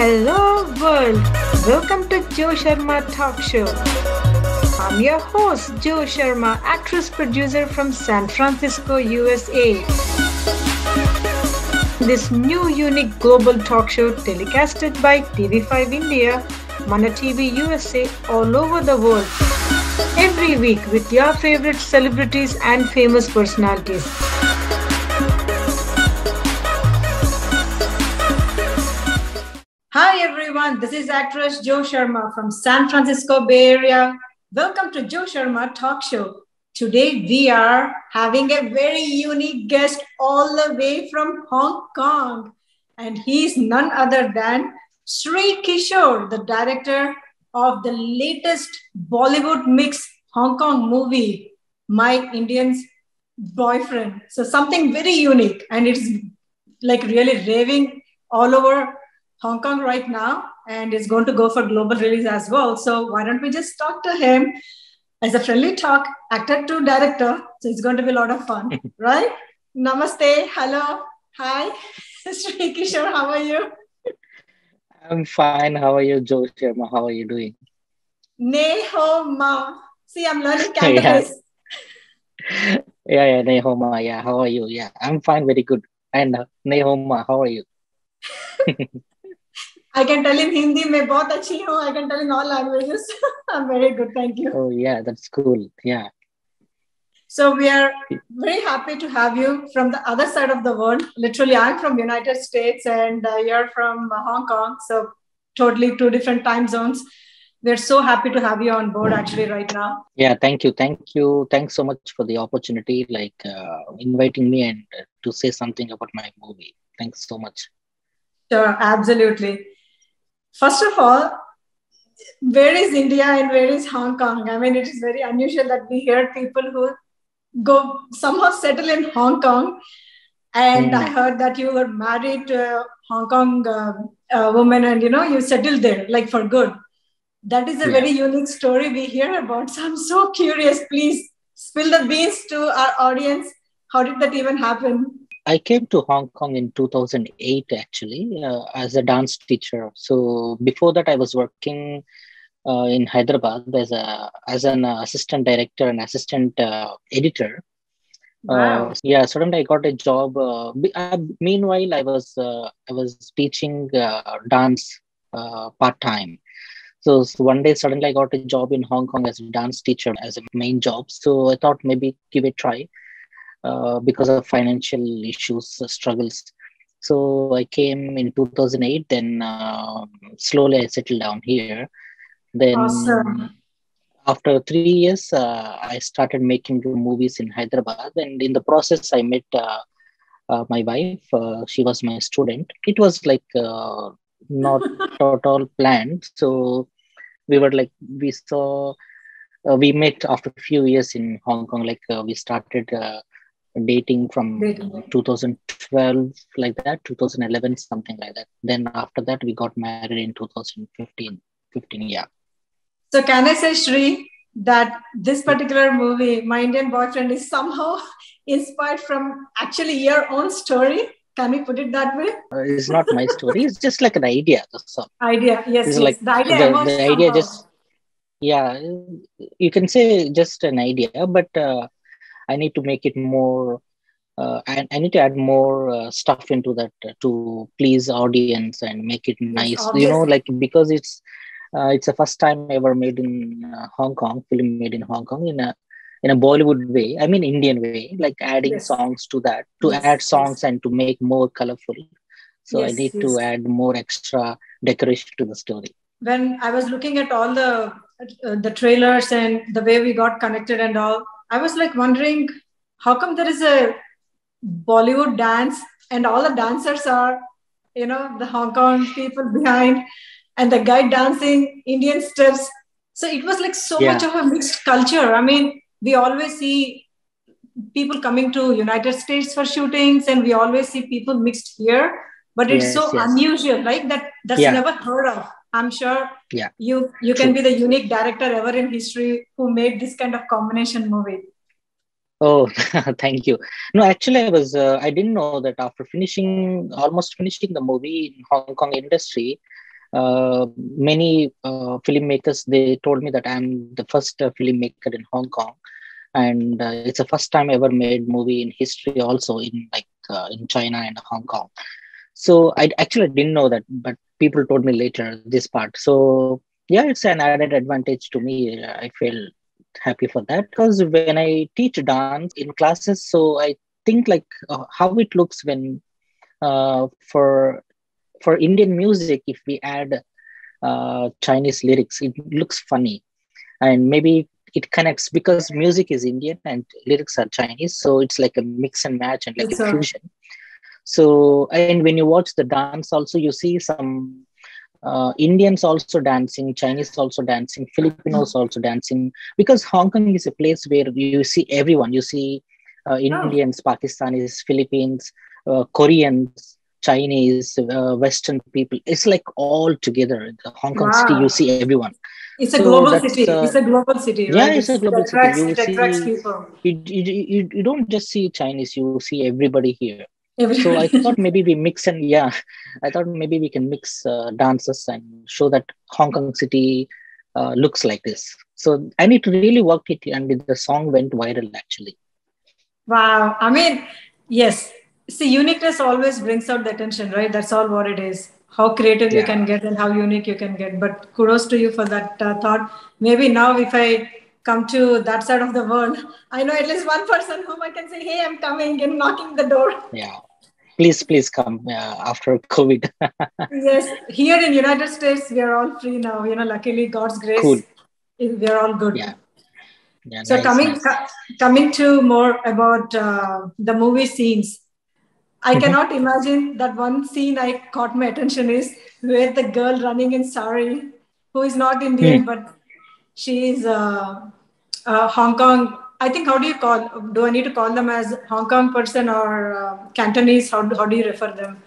Hello world, welcome to Joe Sharma Talk Show. I'm your host Joe Sharma, actress producer from San Francisco, USA. This new unique global talk show telecasted by TV5 India, MANATV USA all over the world. Every week with your favorite celebrities and famous personalities. Hi everyone, this is actress Joe Sharma from San Francisco Bay Area. Welcome to Joe Sharma Talk Show. Today we are having a very unique guest all the way from Hong Kong. And he's none other than Sri Kishore, the director of the latest Bollywood mix Hong Kong movie, My Indian's Boyfriend. So something very unique, and it's like really raving all over Hong Kong right now, and is going to go for global release as well. So why don't we just talk to him as a friendly talk, actor to director. So it's going to be a lot of fun, right? Namaste, hello, hi, Sri Kishore, how are you? I'm fine. How are you, Joe Sharma? How are you doing? Neho ma. See, I'm learning Yeah, Cantonese. Nehoma. Yeah, how are you? Yeah, I'm fine. Very good. And Nehoma, how are you? I can tell in Hindi, मैं बहुत अच्छी हूँ. I can tell in all languages. I'm very good, thank you. Oh, yeah, that's cool. Yeah. So we are very happy to have you from the other side of the world. Literally, I'm from United States and you're from Hong Kong. So totally two different time zones. We're so happy to have you on board actually right now. Yeah, thank you. Thank you. Thanks so much for the opportunity, inviting me and to say something about my movie. Thanks so much. Sure, absolutely. First of all, where is India and where is Hong Kong? I mean, it is very unusual that we hear people who go somehow settle in Hong Kong. And I heard that you were married to a Hong Kong woman and, you settled there, like for good. That is a very unique story we hear about. So I'm so curious. Please spill the beans to our audience. How did that even happen? I came to Hong Kong in 2008, actually, as a dance teacher. So before that, I was working in Hyderabad as an assistant director and assistant editor. Wow. Suddenly I got a job. Meanwhile, I was teaching dance part time. So one day, suddenly I got a job in Hong Kong as a dance teacher as a main job. So I thought maybe give it a try because of financial issues, struggles. So I came in 2008. Then slowly I settled down here. Then Awesome. after 3 years, I started making movies in Hyderabad, and in the process, I met my wife. She was my student. It was not at all planned. So we were like we met after a few years in Hong Kong. We started dating from 2012, like that, 2011, something like that. Then after that, we got married in 2015. 15, yeah. So can I say, Shri, that this particular movie, My Indian Boyfriend, is somehow inspired from actually your own story? Can we put it that way? It's not my story. It's just like an idea. That's all. Idea, yes, It's yes. like The idea emerged the idea somehow. just, yeah, you can say just an idea, but I need to make it more. I need to add more stuff into that to please audience and make it Yes, nice. obviously. Because it's the first time ever made in Hong Kong, film made in Hong Kong in a Bollywood way. I mean Indian way, like adding Yes, songs to that, to yes, add yes, songs and to make more colorful. So I yes, need to yes. add more extra decoration to the story. When I was looking at all the trailers and the way we got connected and all, I was like wondering how come there is a Bollywood dance and all the dancers are, the Hong Kong people behind and the guy dancing Indian steps. So it was like so much Yeah, of a mixed culture. I mean, we always see people coming to United States for shootings and we always see people mixed here, but it's yes, so yes. unusual, like that's Yeah, never heard of. I'm sure yeah, you can true. be the unique director ever in history who made this kind of combination movie. Oh, thank you. No, actually, I didn't know that after almost finishing the movie in Hong Kong industry, Many filmmakers, they told me that I'm the first filmmaker in Hong Kong, and it's the first time I ever made movie in history also in in China and Hong Kong. So I actually didn't know that, but people told me later this part. So yeah, it's an added advantage to me. I feel happy for that because when I teach dance in classes, so I think like how it looks when for Indian music, if we add Chinese lyrics, it looks funny, and maybe it connects because music is Indian and lyrics are Chinese, so it's like a mix and match and like a It's a fusion. So, and when you watch the dance, also you see some Indians also dancing, Chinese also dancing, Filipinos also dancing, because Hong Kong is a place where you see everyone. You see oh Indians, Pakistanis, Philippines, Koreans, Chinese, Western people. It's like all together. The Hong Kong city, you wow. see everyone. It's a So global that's city. It's a global city, yeah, right? it's a It global city. attracts You it attracts see, people. you don't just see Chinese. You see everybody here. So I thought Everybody. maybe we mix and yeah, I thought maybe we can mix dances and show that Hong Kong city looks like this. So and it really worked it, and the song went viral actually. Wow. I mean, yes. See, uniqueness always brings out the attention, right? That's all what it is. How creative you Yeah, can get and how unique you can get. But kudos to you for that thought. Maybe now, if I come to that side of the world, I know at least one person whom I can say, "Hey, I'm coming," and knocking the door. yeah. Please come after COVID. Yes, here in United States, we are all free now. Luckily, God's Cool. grace, we are all good. Yeah, yeah. So Nice, nice. coming to more about the movie scenes, I Mhm. cannot imagine that one scene I caught my attention is where the girl running in sari, who is not Indian, Mm. but she is Hong Kong. I think how do you call? Do I need to call them as Hong Kong person or Cantonese? How do you refer them?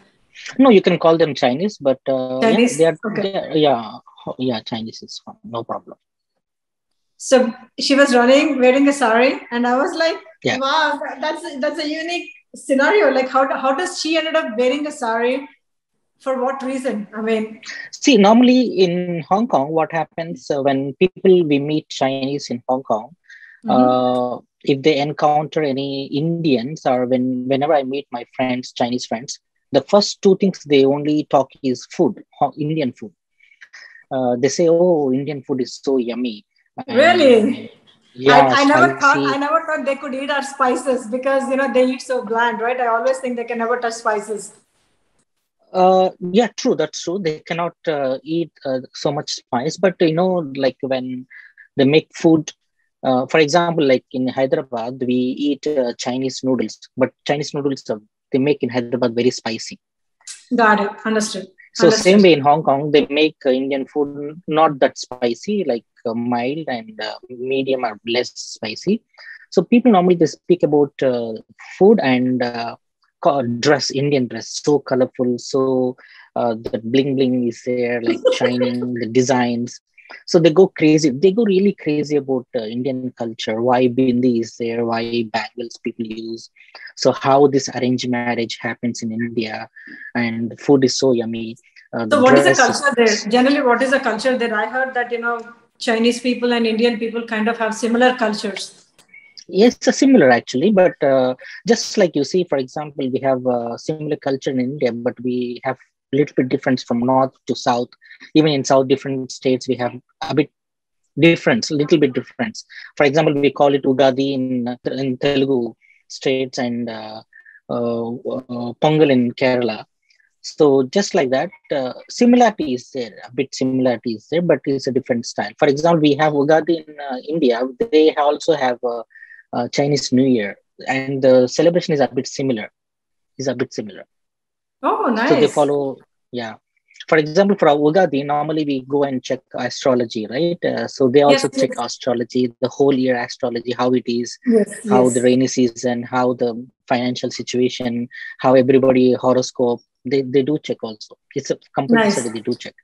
No, you can call them Chinese, but yeah, they Chinese. are. Okay. Yeah, yeah. Chinese is fine. No problem. So she was running wearing a sari, and I was like, Yeah. "Wow, that's a unique scenario. Like, how does she ended up wearing a sari? For what reason? I mean, See, normally in Hong Kong, what happens when people we meet Chinese in Hong Kong, mhm. if they encounter any Indians or whenever I meet my friends, Chinese friends, the first two things they only talk is food, Indian food. They say, "Oh, Indian food is so yummy," and Really, yeah, I spicy. never thought they could eat our spices because they eat so bland, right? I always think they can never touch spices. Yeah, true. That's true. They cannot eat so much spice, but like when they make food, for example, like in Hyderabad, we eat Chinese noodles, but Chinese noodles they make in Hyderabad very spicy. Got it. Understood. So same Understood. way in Hong Kong, they make Indian food not that spicy, like mild and medium or less spicy. So people normally they speak about food and dress, Indian dress, so colorful, so the bling bling is there, like shining, the designs. So they go crazy. They go really crazy about Indian culture. Why bindi is there? Why bangles people use? So how this arranged marriage happens in India, and the food is so yummy. The So, what is the dress culture there? Generally, what is the culture there? I heard that Chinese people and Indian people kind of have similar cultures. yes, similar actually, but just like you see, for example, we have similar culture in India, but we have a little bit difference from north to south. Even in south, different states we have a bit difference, a little bit difference. For example, we call it Ugadi in Telugu states and Pongal in Kerala. So just like that, similarity is there, a bit similarity is there, but it's a different style. For example, we have Ugadi in India. They also have Chinese New Year, and the celebration is a bit similar. Is a bit similar. Oh, So they nice. follow, yeah. For example, for our Ugadi, normally we go and check astrology, right? So they also Yes, check yes, astrology, the whole year astrology, how it is, yes, how the yes. rainy season, how the financial situation, how everybody horoscope. They do check also. It's a compulsory. Nice, They do check.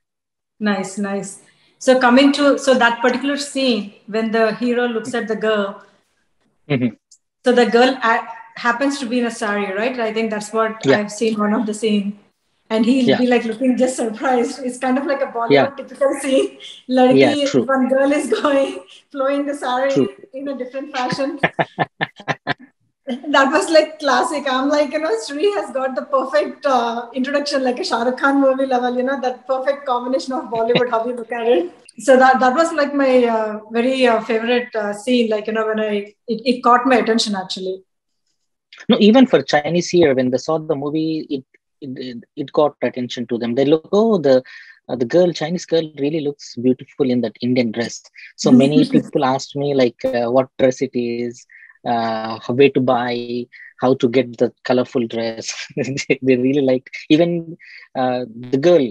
nice, nice. So, coming to that particular scene when the hero looks at the girl, Mhm. so the girl happens to be in a sari, right? I think that's what Yeah, I've seen one of the scene. and he'll Yeah. be like looking just surprised. It's kind of like a Yeah. Bollywood typical scene. Yeah. Ladki, True. one girl is going, flowing the True. sari in a different fashion. That was like classic. I'm like, Sri has got the perfect introduction, like a Shah Rukh Khan movie level, that perfect combination of Bollywood, how you look at it. So that was like my very favorite scene, like, it caught my attention actually. No, even for Chinese here, when they saw the movie, it got attention to them. They look, oh, the girl, Chinese girl, really looks beautiful in that Indian dress. So many people asked me like what dress it is, where to buy, how to get the colorful dress. They really like. Even the girl,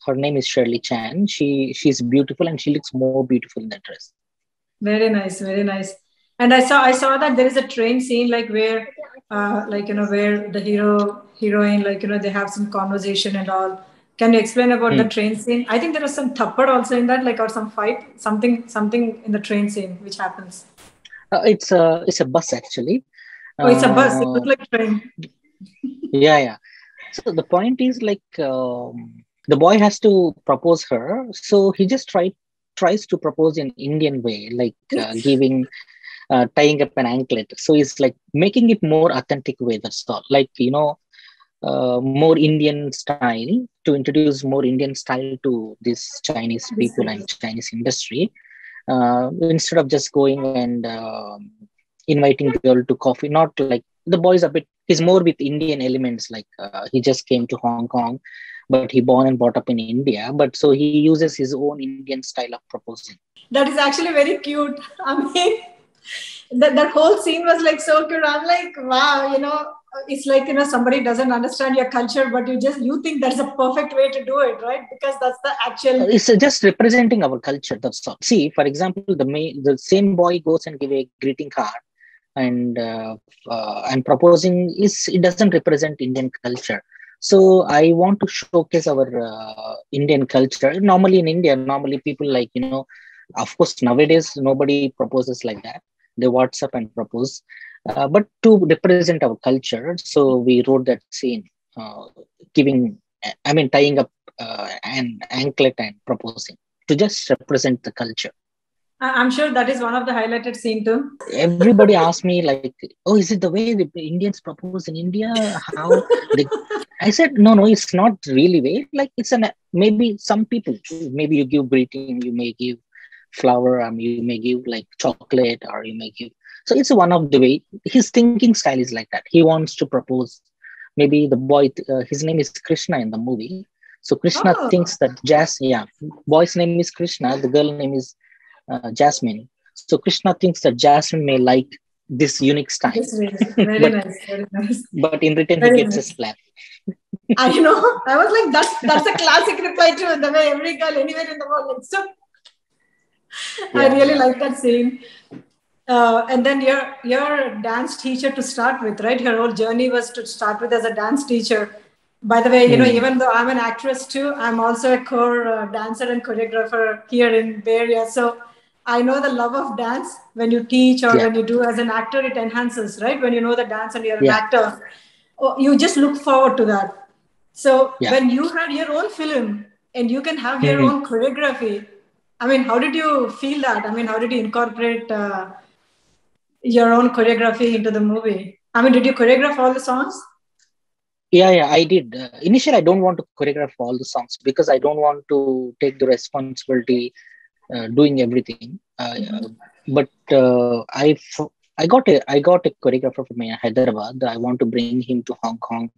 her name is Shirley Chan. She's beautiful and she looks more beautiful in that dress. Very nice, very nice. And I saw that there is a train scene like where where the heroine, like, they have some conversation and all. Can you explain about the Hmm. train scene? I think there was some thappad also in that, like, or some fight, something in the train scene which happens. It's a bus actually. Oh, it's a bus. It Uh, looks like a train. yeah, yeah. So the point is like the boy has to propose her, so he just tries to propose in Indian way, like giving tying up an anklet. So it's like making it more authentic way. That's all. Like more Indian style, to introduce more Indian style to this Chinese This people and Chinese industry. Instead of just going and inviting girl to coffee, not like the boys a bit. He's more with Indian elements. Like he just came to Hong Kong, but he born and brought up in India. But so he uses his own Indian style of proposing. That is actually very cute. I mean, that whole scene was like so cute. I'm like, wow, it's like, somebody doesn't understand your culture, but you think that's a perfect way to do it, right? Because that's the actual. It's just representing our culture. That's all. See, for example, the same boy goes and give a greeting card and proposing is it doesn't represent Indian culture. So I want to showcase our Indian culture. Normally in India, normally people like of course nowadays nobody proposes like that. They WhatsApp and propose, but to represent our culture, so we wrote that scene, giving, I mean, tying up an anklet and proposing to just represent the culture. I'm sure that is one of the highlighted scene too. Everybody asked me like, oh, is it the way the Indians propose in India? How they, I said, no, no, it's not really way. Like it's maybe some people, maybe you give greeting, you may give flower, you may give like chocolate, or you may give. So it's one of the way. His thinking style is like that. He wants to propose. Maybe the boy, his name is Krishna in the movie. So Krishna thinks Oh, that yeah, boy's name is Krishna, the girl name is Jasmine. So Krishna thinks that Jasmine may like this unique style, this way. Very but nice, very nice, in return he very gets a nice. slap. I was like, that's a classic reply to the way every girl anywhere in the world likes. So I Yeah, really yeah. like that scene. And then your dance teacher to start with, right? Her whole journey was to start with as a dance teacher. By the way, Hmm. even though I'm an actress too, I'm also a core dancer and choreographer here in Bay Area. So I know the love of dance. When you teach or Yeah, when you do as an actor, it enhances, right? When you know the dance and you're an yeah, actor, you just look forward to that. So yeah. when you had your own film and you can have your Hmm. own choreography, I mean, how did you feel that? I mean, how did you incorporate your own choreography into the movie? I mean, did you choreograph all the songs? Yeah, yeah, I did. Initially, I don't want to choreograph all the songs because I don't want to take the responsibility doing everything. But I got a choreographer from Hyderabad. I want to bring him to Hong Kong,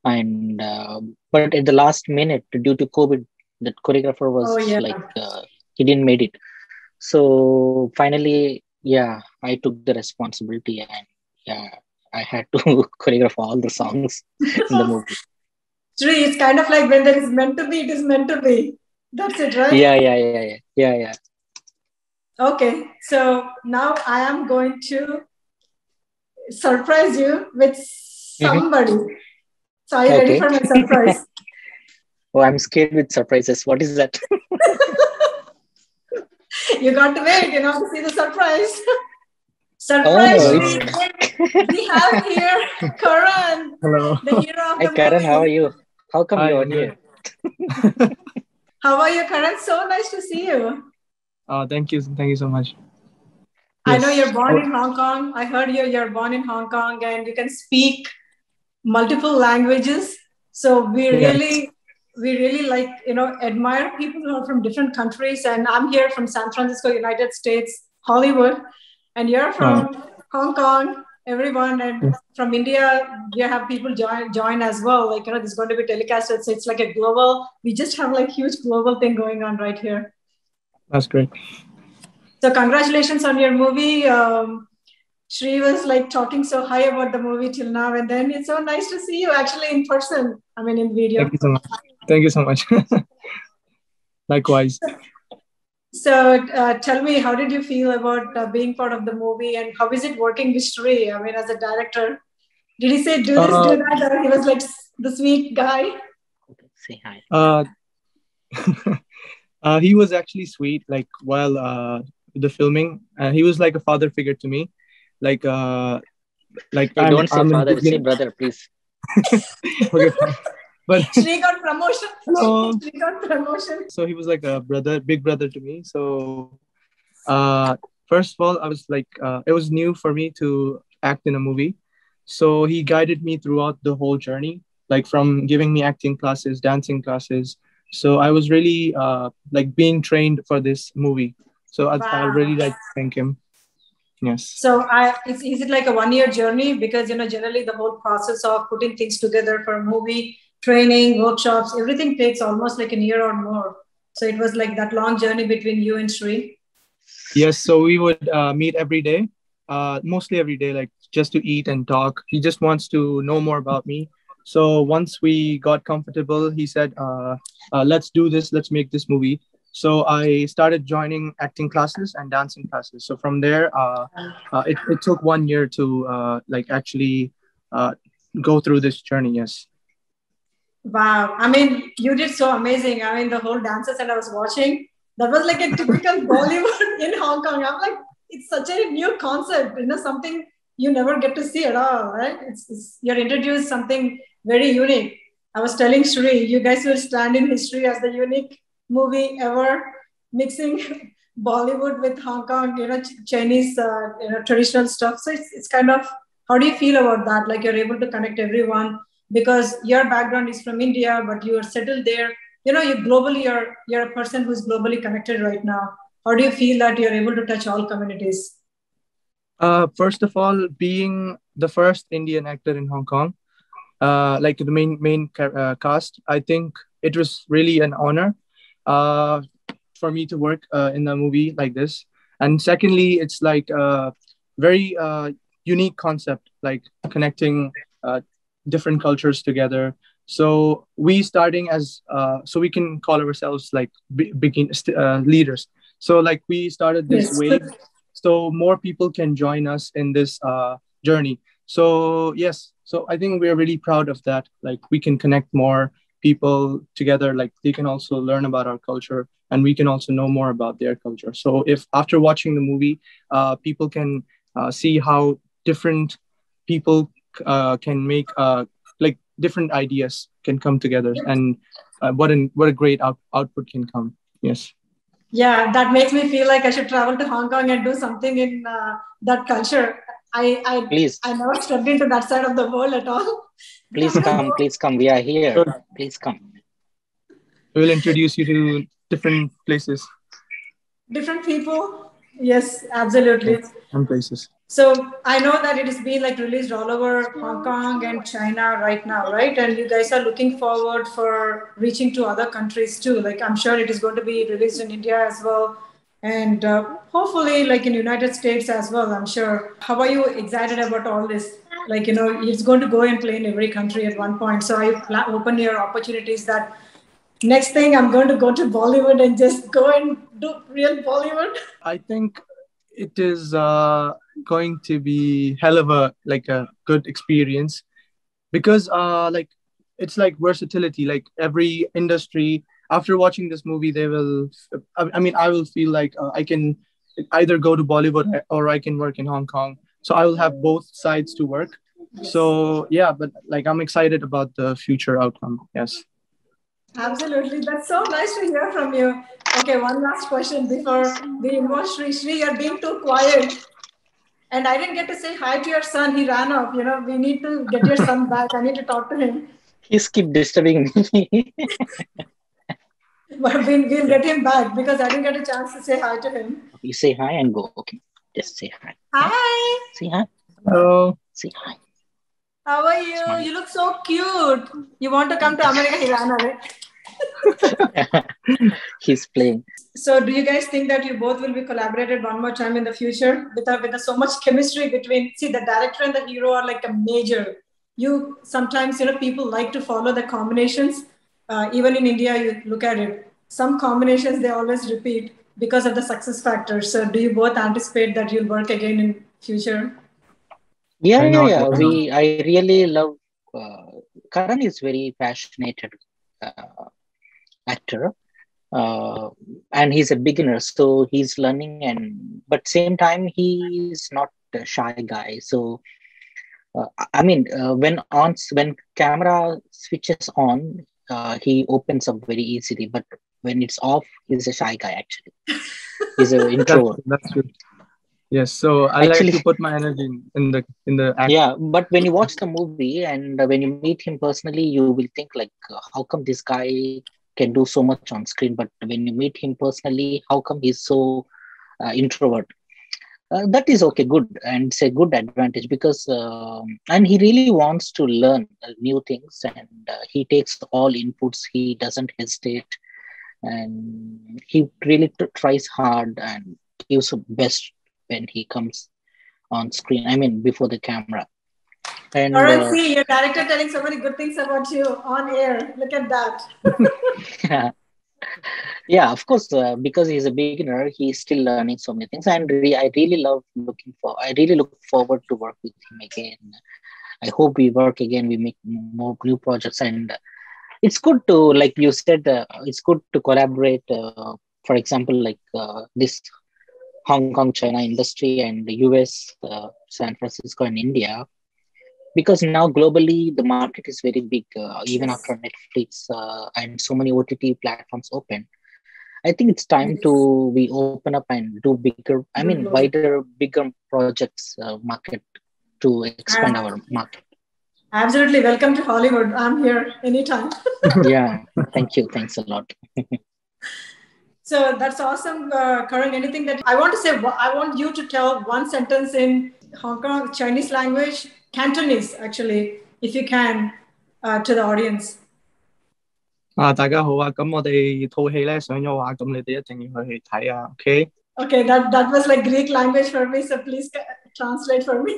and but at the last minute, due to COVID, that choreographer was Oh, yeah. like he didn't made it. So finally, yeah, I took the responsibility, and yeah, I had to choreograph all the songs in the movie. Three, it's kind of like when there is meant to be, it is meant to be. That's it, right? Yeah, yeah, yeah, yeah, yeah, yeah. Okay, so now I am going to surprise you with Hmm. somebody. So, are you ready Okay. for my surprise? Oh, I'm scared with surprises. What is that? You got to wait, to see the surprise. Surprise, Oh, Shri. it's We have here Karan, Hello. the hero of hi the Karan. How are movie. you? How come Hi, you're I'm here? good. How are you, Karan? So nice to see you. Thank you so much. I know Yes. you're born in Hong Kong. I heard you're born in Hong Kong and you can speak multiple languages. So Yes. we really like, admire people who are from different countries. And I'm here from San Francisco, United States, Hollywood, and you're Uh, from Hong Kong, everyone. And yes, from India, we have people join as well. Like, this is going to be telecasted. So it's like a global, we just have like huge global thing going on right here. that's great. So congratulations on your movie. Shri was like talking so high about the movie till now, and then it's so nice to see you actually in person. I mean, in Thank video. you so much. Thank you so much. Likewise. So tell me, how did you feel about being part of the movie, and how is it working with Shri? I mean, as a director, did he say do this, do Uh, that, or he was like the sweet guy? Okay, say hi. uh, he was actually sweet. Like while the filming, he was like a father figure to me. Like Hey, don't say I'm in father, say beginning. brother, please. Okay, fine. But Shri got promotion. hello. Shri got promotion. So he was like a brother, big brother to me. So first of all, I was like, it was new for me to act in a movie. So he guided me throughout the whole journey, like from giving me acting classes, dancing classes. So I was really like being trained for this movie. So I Wow. really like to thank him. Yes. So is it like a 1 year journey? Because generally the whole process of putting things together for a movie, training, workshops, everything takes almost like a year or more. So it was like that long journey between you and Sri. Yes. So we would meet every day, mostly every day, like just to eat and talk. He just wants to know more about me. So once we got comfortable, he said, "Let's do this. Let's make this movie." So I started joining acting classes and dancing classes. So from there, it took 1 year to like actually uh, go through this journey. Yes. Wow. I mean, you did so amazing. I mean, the whole dances that I was watching, that was like a typical Bollywood in Hong Kong. I'm like, it's such a new concept, something you never get to see at all, right? You're introduced something very unique. I was telling Shri, you guys will stand in history as the unique movie ever mixing Bollywood with Hong Kong, Chinese, traditional stuff. So it's kind of, how do you feel about that? Like you're able to connect everyone because your background is from India, but you are settled there. You globally, you're a person who's globally connected right now. How do you feel that you're able to touch all communities? First of all, being the first Indian actor in Hong Kong, like the main cast, I think it was really an honor uh, for me to work in a movie like this. And secondly, it's like a very unique concept, like connecting uh, different cultures together. So we starting as so we can call ourselves like leaders. So like we started this Yes. wave, so more people can join us in this journey. So yes, so I think we're really proud of that. Like we can connect more people together. Like they can also learn about our culture, and we can also know more about their culture. So if after watching the movie, people can see how different people can make like different ideas can come together, and what a great output can come. Yes. Yeah, that makes me feel like I should travel to Hong Kong and do something in that culture. I, I, Please, I never stepped into that side of the world at all. please come, Definitely please come. We are here. Sure. Please come. We will introduce you to different places. different people. Yes, Yes, absolutely. and places. So I know that it is being like released all over Hong Kong and China right now, right? And you guys are looking forward for reaching to other countries too. Like I'm sure it is going to be released in India as well, and hopefully like in United States as well. I'm sure. How are you excited about all this? Like it's going to go and play in every country at one point. So I open your opportunities that next thing I'm going to go to Bollywood and just go and do real Bollywood. I think it is going to be hell of a like a good experience because like it's like versatility. Like every industry after watching this movie, they will. I mean, I will feel like I can either go to Bollywood or I can work in Hong Kong. So I will have both sides to work. So yeah, but like I'm excited about the future outcome. Yes. Absolutely. That's so nice to hear from you. Okay, one last question before we involve Shri. Shri, you're being too quiet. And I didn't get to say hi to your son. He ran off. We need to get your son back. I need to talk to him. He's keep disturbing me. But we'll get him back because I didn't get a chance to say hi to him. You say hi and go. Okay. Just say hi. Yeah? Hi. Say hi. Hello. Say hi. How are you? Smile. You look so cute. You want to come to America? He ran away. He's playing. So, do you guys think that you both will be collaborated one more time in the future with so much chemistry between? See, the director and the hero are like a major. You sometimes people like to follow the combinations. Even in India, you look at it. Some combinations they always repeat because of the success factor. So, do you both anticipate that you'll work again in future? Yeah, Why yeah, not? yeah. Why not? I really love. Karan is very passionate actor, and he's a beginner, so he's learning. And but same time, he's not a shy guy. So I mean, when camera switches on, he opens up very easily. But when it's off, he's a shy guy. Actually, he's an introvert. That's true. Yes. So I like Actually, to put my energy in the act. yeah. But when you watch the movie and when you meet him personally, you will think like, how come this guy can do so much on screen? But when you meet him personally, how come he's so introvert? That is okay, good, and it's a good advantage because and he really wants to learn new things, and he takes all inputs. He doesn't hesitate, and he really tries hard and gives the best when he comes on screen. I mean, before the camera. And Karan, see your director telling so many good things about you on air. Look at that. yeah, of course, because he's a beginner, he's still learning so many things, and I really look forward to work with him again. I hope we work again, we make more new projects, and it's good to, like you said, it's good to collaborate. For example, like this Hong Kong China industry and the US, San Francisco and India, because now globally the market is very big. Even Yes. after Netflix and so many OTT platforms open, I think it's time to Yes. we open up and do bigger, I Do mean, closer. wider, bigger projects market to expand Uh, our market. Absolutely. Welcome to Hollywood. I'm here anytime. Yeah, thank you. Thanks a lot. So that's awesome, Karan. Anything that I want to say, I want you to tell one sentence in Hong Kong Chinese language, Cantonese, actually, if you can, to the audience. 大家好啊！咁我哋套戲咧上咗畫，咁你哋一定要去睇啊！OK？ Okay, that was like Greek language for me, so please translate for me.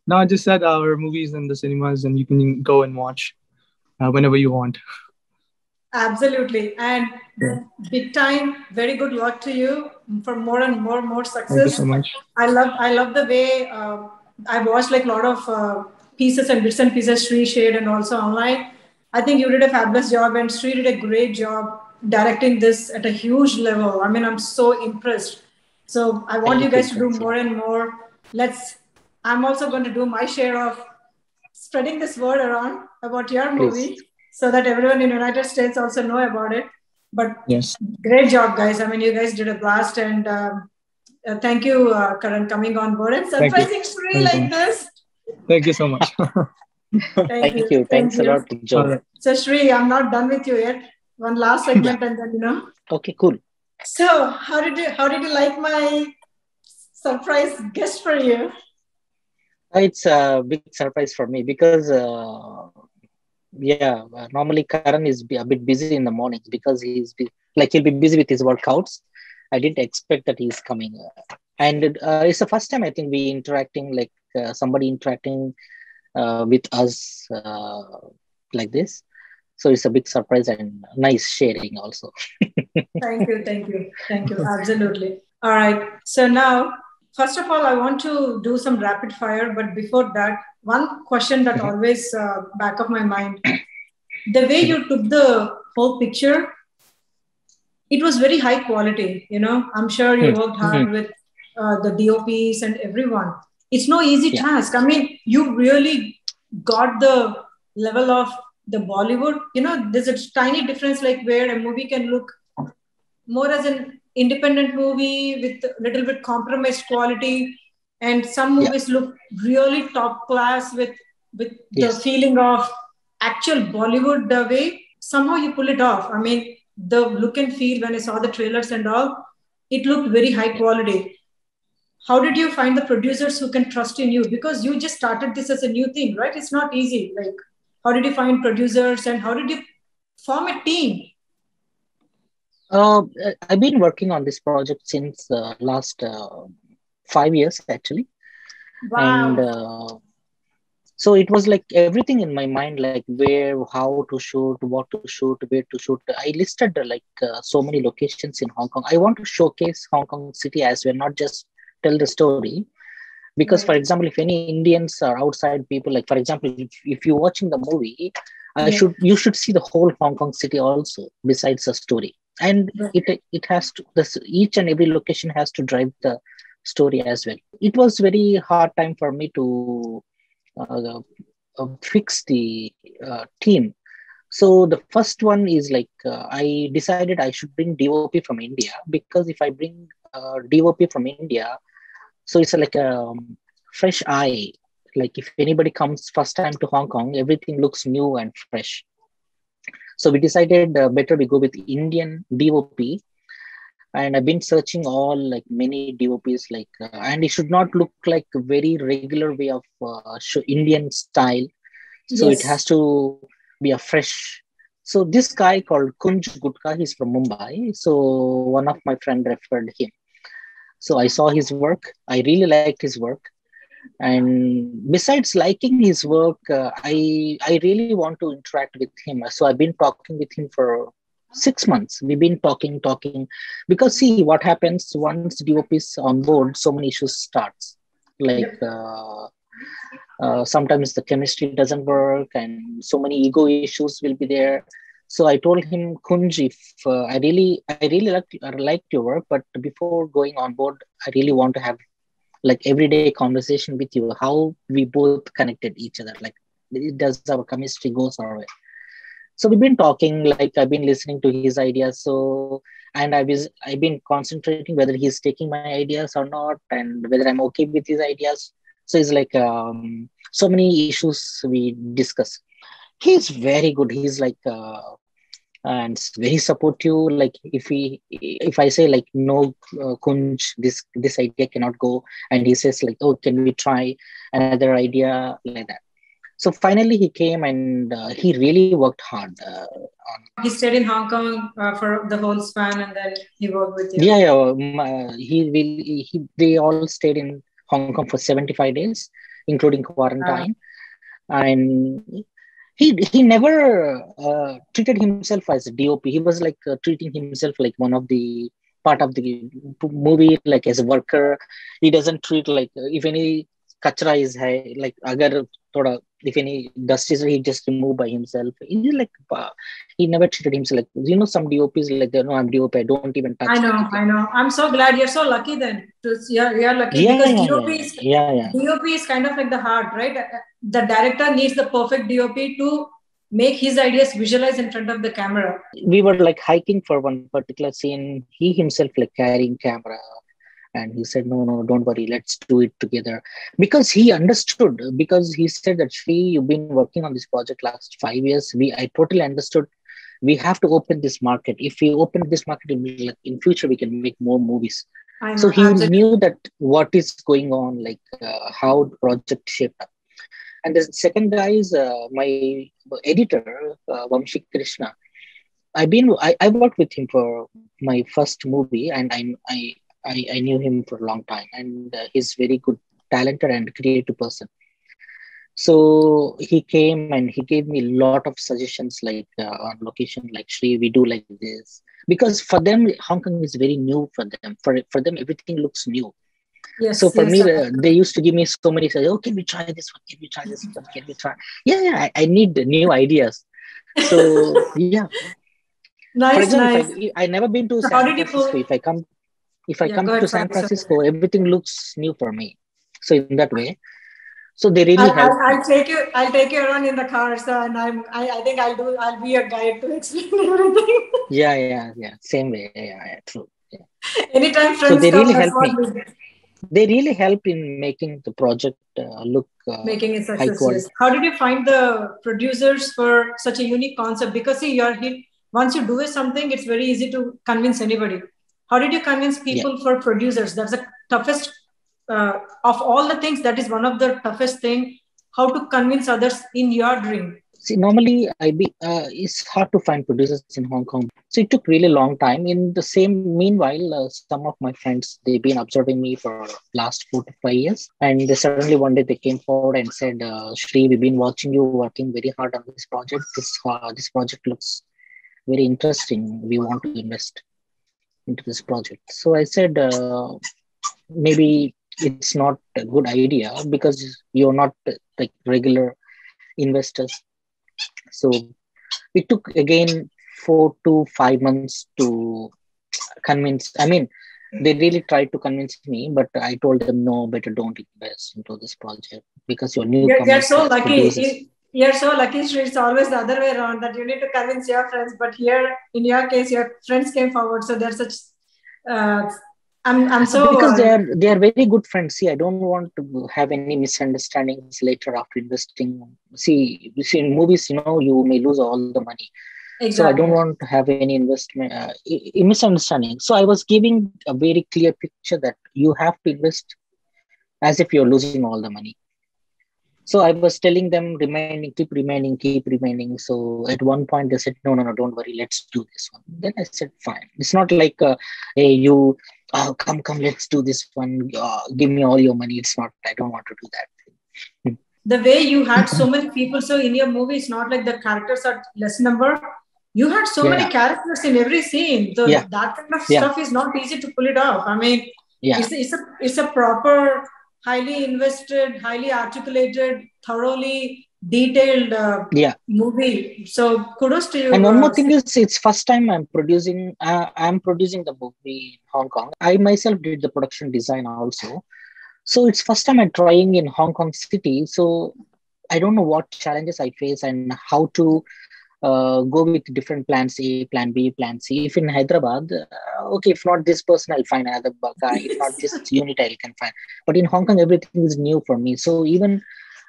No, I just said our movies in the cinemas, and you can go and watch whenever you want. Absolutely. And Yeah. big time, very good luck to you for more and more Thank you success. so much. I love the way I watched like a lot of pieces and bits and pieces Sri shared and also online. I think you did a fabulous job and Sri did a great job directing this at a huge level. I mean, I'm so impressed. So I want you guys to do Thanks a more lot. and more. I'm also going to do my share of spreading this word around about your Please. movie so that everyone in the United States also know about it. But Yes. great job, guys. I mean, you guys did a blast. And thank you, Karan, coming on board and Thank you. surprising Sri Thank you so like much. this. Thank you so much. Thank you. Thank Thank Thanks a you. lot, Joe. All right. So, Sri, I'm not done with you yet. One last segment, and then Okay, cool. So, how did you like my surprise guest for you? It's a big surprise for me because yeah, normally Karan is a bit busy in the mornings because like he'll be busy with his workouts. I didn't expect that he's coming, and it's the first time I think we interacting, like somebody interacting with us like this. So it's a big surprise and nice sharing also. Thank you, thank you, thank you. Absolutely. All right. So now, first of all, I want to do some rapid fire. But before that, one question that always back of my mind: the way you took the whole picture, it was very high quality. I'm sure you worked hard with the DOPs and everyone. It's no easy Yeah. task. I mean, you really got the level of the Bollywood. There's a tiny difference, like where a movie can look more as an independent movie with a little bit compromised quality, and some Yeah. movies look really top class with the Yes. feeling of actual Bollywood. The way somehow you pull it off. I mean, the look and feel when I saw the trailers and all, it looked very high Yeah. quality. How did you find the producers who can trust in you? Because you just started this as a new thing, right? It's not easy. Like, how did you find producers and how did you form a team? Uh, I've been working on this project since last 5 years actually, and Wow. so it was like everything in my mind, like where, how to shoot, what to shoot, where to shoot. I listed so many locations in Hong Kong. I want to showcase Hong Kong city as well, not just tell the story. Because, for Right. example, if any Indians or outside people, like for example, if you're watching the movie, Yeah. you should see the whole Hong Kong city also, besides the story. And Right. it has to, this each and every location has to drive the story as well. It was very hard time for me to uh, fix the team. So the first one is like I decided I should bring DOP from India, because if I bring DOP from India, so it's like a fresh eye. Like if anybody comes first time to Hong Kong, everything looks new and fresh. So we decided better we go with Indian DOP, and I've been searching all like many DOPs, and it should not look like a very regular way of Indian style. So it has Yes. to be a fresh. So this guy called Kunj Gutka, he's from Mumbai. So one of my friend referred him. So I saw his work. I really liked his work. And besides liking his work, I really want to interact with him. So I've been talking with him for 6 months. We've been talking, because see what happens once DOP is on board, so many issues starts. Like Yep. sometimes the chemistry doesn't work, and so many ego issues will be there. So I told him, Kunj, if I really liked your work, but before going on board, I really want to have like everyday conversation with you, how we both connected each other, like does our chemistry goes our way. So we've been talking, like I've been listening to his ideas. So, and I've been concentrating whether he's taking my ideas or not, and whether I'm okay with his ideas. So it's like so many issues we discuss. He's very good. He's like and very supportive. Like if I say like no, Kunj, this idea cannot go, and he says like, oh, can we try another idea, like that. So finally he came, and he really worked hard on. He stayed in Hong Kong for the whole span and then he worked with you. Yeah, yeah. They all stayed in Hong Kong for 75 days, including quarantine. Uh, And he never treated himself as a DOP. He was like treating himself like one of the part of the movie, like as a worker. He doesn't treat like if any kachra is hai, like agar thoda, if any dust is, he just remove by himself. He like he never treated himself like, some DOPs like, no, I'm DOP, I don't even touch I know, anything. I know. I'm so glad you're so lucky then. You're lucky Yeah, because yeah, yeah, yeah, yeah. DOP is kind of like the heart, right? The director needs the perfect DOP to make his ideas visualize in front of the camera. We were like hiking for one particular scene. He himself like carrying camera, and he said, no, no, don't worry, let's do it together. Because he understood, because he said that, Shri, you've been working on this project last 5 years. I totally understood. We have to open this market. If we open this market, in future we can make more movies. I So know, he absolutely. knew that what is going on, like how the project shaped up. And the second guy is my editor, Vamshi Krishna. I worked with him for my first movie, and I knew him for a long time, and he's very good, talented and creative person. So he came and he gave me a lot of suggestions, like on location, like, Shri, we do like this, because for them Hong Kong is very new for them. For them everything looks new. So Yes, for yes. me, they used to give me so many, say, oh, can we try this one? Can we try this one? Can we try? Yeah, yeah. I need new ideas. So yeah. For Nice, example, nice. I never been to So how San did you Francisco. pull? If I Yeah, come go to ahead. San Sorry, sorry. Francisco, everything looks new for me. So in that way, So they really helped me. I'll take you around in the car, so and I think I'll be your guide to explain everything. Yeah. Same way. Yeah, true. Yeah. Anytime So friends they come, really that's helped what me. we do. They really helped in making the project look Making it high success, yes. quality. How did you find the producers for such a unique concept? Because see, once you do something, it's very easy to convince anybody. How did you convince Yeah. people for producers? That's the toughest of all the things. That is one of the toughest thing. How to convince others in your dream? See, normally it's hard to find producers in Hong Kong. So it took really long time. In the same meanwhile, some of my friends, they've been observing me for last 4 to 5 years, and they suddenly one day they came forward and said, "Shri, we've been watching you working very hard on this project. This project looks very interesting. We want to invest into this project." So I said, maybe it's not a good idea because you're not like regular investors. So it took again 4 to 5 months to convince. I mean, they really tried to convince me, but I told them no, better don't invest into this project because you're You're newcomers so as producers. lucky. You're so lucky, Sri. It's always the other way around that you need to convince your friends. But here, in your case, your friends came forward. So they're such. Uh, I'm so. Because they are very good friends. See, I don't want to have any misunderstandings later after investing. See in movies, you may lose all the money. So I don't Exactly. want to have any investment misunderstanding. So I was giving a very clear picture that you have to invest as if you're losing all the money. So I was telling them, keep remaining. So at one point they said, no, don't worry, let's do this one. Then I said, fine. It's not like, hey, you, come, let's do this one. Give me all your money. It's not. I don't want to do that. The way you had so many people. So in your movie, it's not like the characters are less number. You had so Yeah, many characters in every scene. So yeah, that kind of yeah, stuff is not easy to pull it off. I mean, yeah, it's a proper, highly invested, highly articulated, thoroughly detailed yeah. movie. So kudos to And you. one more thing is, it's first time I'm producing. I'm producing the movie in Hong Kong. I myself did the production design also. So it's first time I'm trying in Hong Kong City. So I don't know what challenges I face and how to go with different plans A, plan B, plan C. If in Hyderabad, okay, if not this person, I'll find another guy. If not this unit, I can find. But in Hong Kong, everything is new for me. So even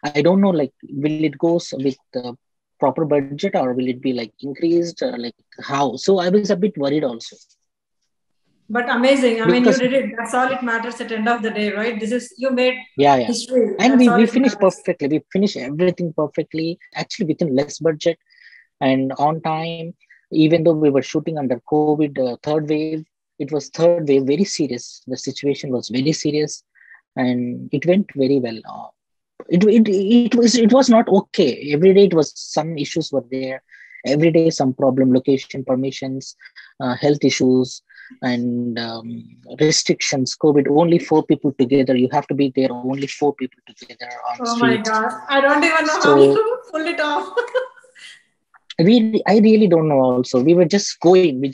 I don't know, like, will it go with proper budget or will it be like increased? Like how? So I was a bit worried also But amazing. I mean, because you did it. That's all it matters at the end of the day, right? You made yeah, history. and That's we all we it finished matters. perfectly. We finished everything perfectly. Actually, within less budget and on time, even though we were shooting under COVID third wave. It was third wave, very serious. The situation was very serious, and it went very well. It was not okay. Every day it was some issues were there. Every day some problem, location permissions, health issues, and restrictions. COVID, only 4 people together. You have to be there. Only 4 people together on Oh my street. God. I don't even know how So you pulled it off. I really don't know. Also, we were just going. We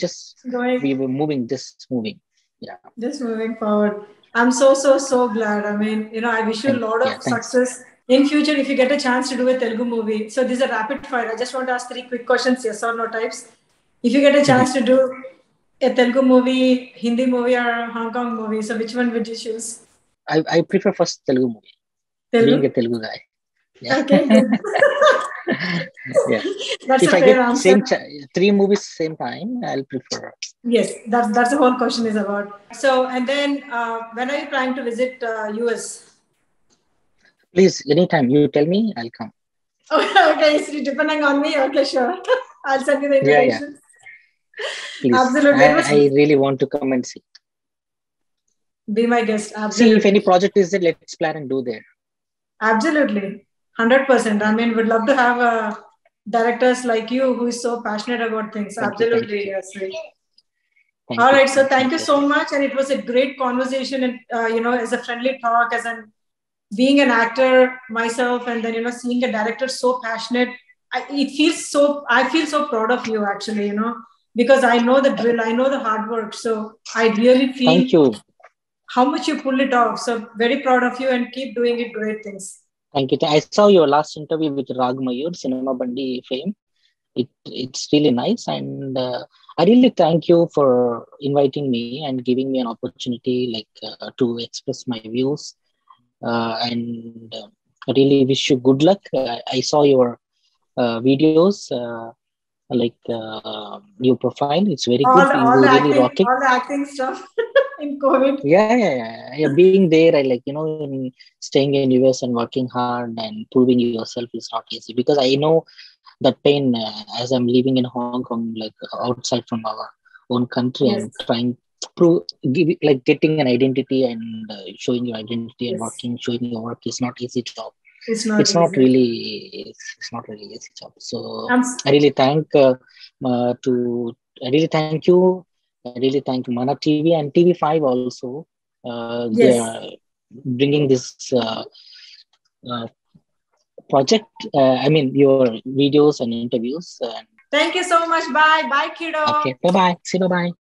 Going, were moving, just moving. Yeah. just moving forward. I'm so, so, so glad. I mean, I wish you a lot Yeah. of Thanks. success in future if you get a chance to do a Telugu movie. So this is a rapid fire. I just want to ask three quick questions, yes or no types. If you get a chance Mhm. to do a Telugu movie, Hindi movie, or a Hong Kong movie, so which one would you choose? I prefer first Telugu movie. Being Telugu? a Telugu guy. Yeah. Okay, good. Yeah. That's If a I fair get answer. three movies same time, I'll prefer. Yes, that's the whole question is about. So, and then when are you planning to visit US? Please, anytime you tell me, I'll come. Okay, so depending on me, okay, sure. I'll send you the Yeah, yeah. invitation. Please. Absolutely. It I was really want to come and see. be my guest. See if any Absolutely. project is there, let's plan and do there. Absolutely. 100%. I Yeah. mean, would love to have directors like you who is so passionate about things. Thank you. Thank Absolutely, you. yes. Thank All you. right. So Thank thank you you. so much. And it was a great conversation. And, as a friendly talk, as an being an actor myself, and then, seeing a director so passionate, I feel so proud of you actually, because I know the drill, I know the hard work. So I really feel Thank you. how much you pull it off. So very proud of you and keep doing it great things. Thank you. I saw your last interview with Rag Mayur, Cinema Bandi fame. It's really nice, and I really thank you for inviting me and giving me an opportunity to express my views. And I really wish you good luck. I saw your videos, your profile. It's very good. You really rock it. All the acting stuff in COVID. Yeah. Being there, staying in US and working hard and proving yourself is not easy, because I know that pain as I'm living in Hong Kong, outside from our own country, and Yes, trying prove getting an identity and showing your identity and yes. working, showing your work is not easy job. It's It's not not easy. really it's not really easy job. So I'm, I really to I really thank you. I really thank Mana TV and TV5 also. They yes. are bringing this uh, project. I mean, your videos and interviews. Thank you so much. Bye. Bye, kiddo. Okay, bye bye. See you. Bye bye.